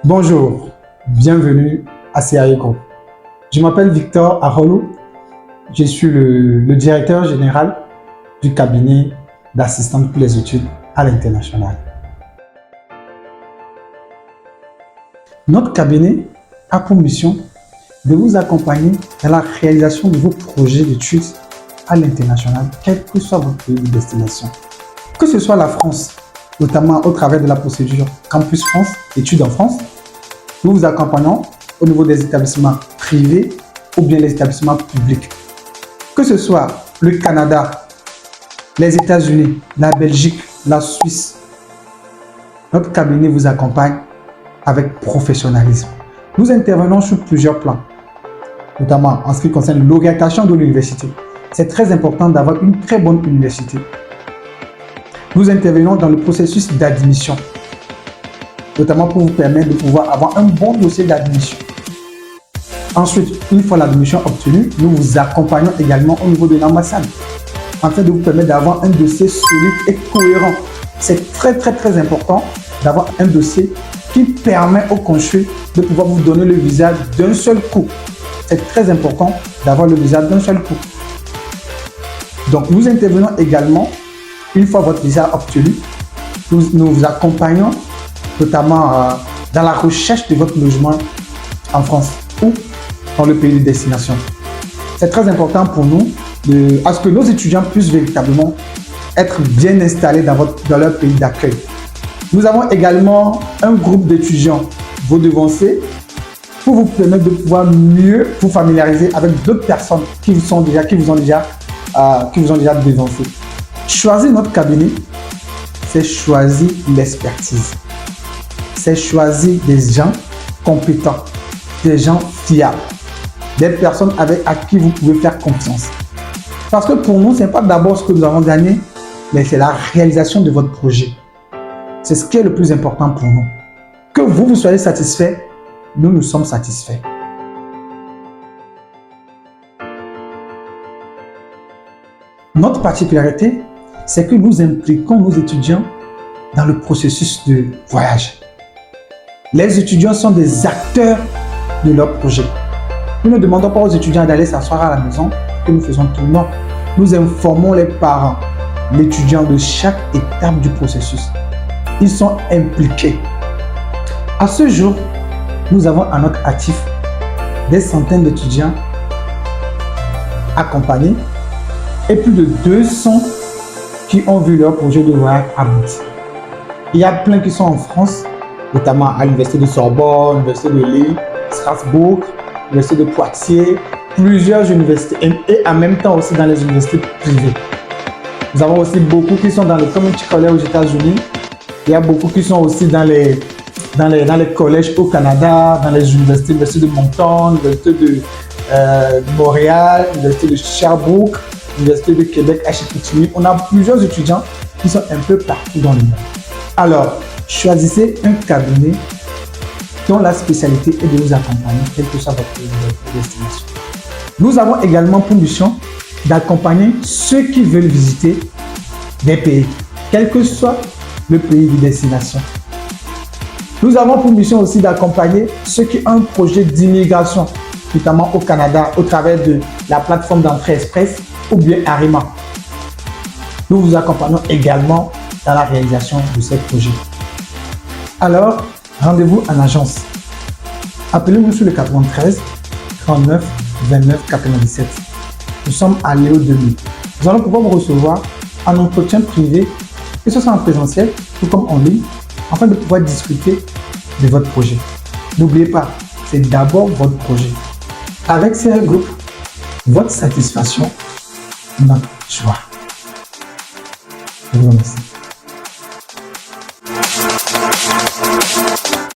Bonjour, bienvenue à CAE Group. Je m'appelle Victor Arolo, je suis le directeur général du cabinet d'assistance pour les études à l'international. Notre cabinet a pour mission de vous accompagner dans la réalisation de vos projets d'études à l'international, quel que soit votre pays de destination. Que ce soit la France, notamment au travers de la procédure Campus France, études en France, nous vous accompagnons au niveau des établissements privés ou bien les établissements publics. Que ce soit le Canada, les États-Unis, la Belgique, la Suisse, notre cabinet vous accompagne avec professionnalisme. Nous intervenons sur plusieurs plans, notamment en ce qui concerne l'orientation de l'université. C'est très important d'avoir une très bonne université. Nous intervenons dans le processus d'admission, notamment pour vous permettre de pouvoir avoir un bon dossier d'admission. Ensuite, une fois l'admission obtenue, nous vous accompagnons également au niveau de l'ambassade, afin de vous permettre d'avoir un dossier solide et cohérent. C'est très important d'avoir un dossier qui permet au consul de pouvoir vous donner le visa d'un seul coup. C'est très important d'avoir le visa d'un seul coup. Donc, nous intervenons également, une fois votre visa obtenu, nous vous accompagnons notamment dans la recherche de votre logement en France ou dans le pays de destination. C'est très important pour nous à ce que nos étudiants puissent véritablement être bien installés dans leur pays d'accueil. Nous avons également un groupe d'étudiants, vos devanciers, pour vous permettre de pouvoir mieux vous familiariser avec d'autres personnes qui vous ont déjà devancé. Choisir notre cabinet, c'est choisir l'expertise. C'est choisir des gens compétents, des gens fiables, des personnes à qui vous pouvez faire confiance. Parce que pour nous, ce n'est pas d'abord ce que nous avons gagné, mais c'est la réalisation de votre projet. C'est ce qui est le plus important pour nous. Que vous soyez satisfait, nous sommes satisfaits. Notre particularité, c'est que nous impliquons nos étudiants dans le processus de voyage. Les étudiants sont des acteurs de leur projet. Nous ne demandons pas aux étudiants d'aller s'asseoir à la maison que nous faisons tout. Non, nous informons les parents, l'étudiant de chaque étape du processus. Ils sont impliqués. À ce jour, nous avons à notre actif des centaines d'étudiants accompagnés et plus de 200 qui ont vu leur projet de voyage aboutir. Il y a plein qui sont en France, notamment à l'université de Sorbonne, l'université de Lille, Strasbourg, l'université de Poitiers, plusieurs universités et en même temps aussi dans les universités privées. Nous avons aussi beaucoup qui sont dans les community colleges aux États-Unis. Il y a beaucoup qui sont aussi dans les collèges au Canada, dans les universités, l'université de Moncton, l'université de Montréal, l'université de Sherbrooke, l'université de Québec à Chicoutimi. On a plusieurs étudiants qui sont un peu partout dans le monde. Alors, choisissez un cabinet dont la spécialité est de vous accompagner, quelle que soit votre destination. Nous avons également pour mission d'accompagner ceux qui veulent visiter des pays, quel que soit le pays de destination. Nous avons pour mission aussi d'accompagner ceux qui ont un projet d'immigration, notamment au Canada, au travers de la plateforme d'entrée express ou bien Arima. Nous vous accompagnons également dans la réalisation de ces projets. Alors, rendez-vous en agence. Appelez-nous sur le 93 39 29 97. Nous sommes à Léo 2000. Nous allons pouvoir vous recevoir en entretien privé, que ce soit en présentiel ou comme en ligne, afin de pouvoir discuter de votre projet. N'oubliez pas, c'est d'abord votre projet. Avec CAE Group, votre satisfaction, notre joie. Je vous remercie.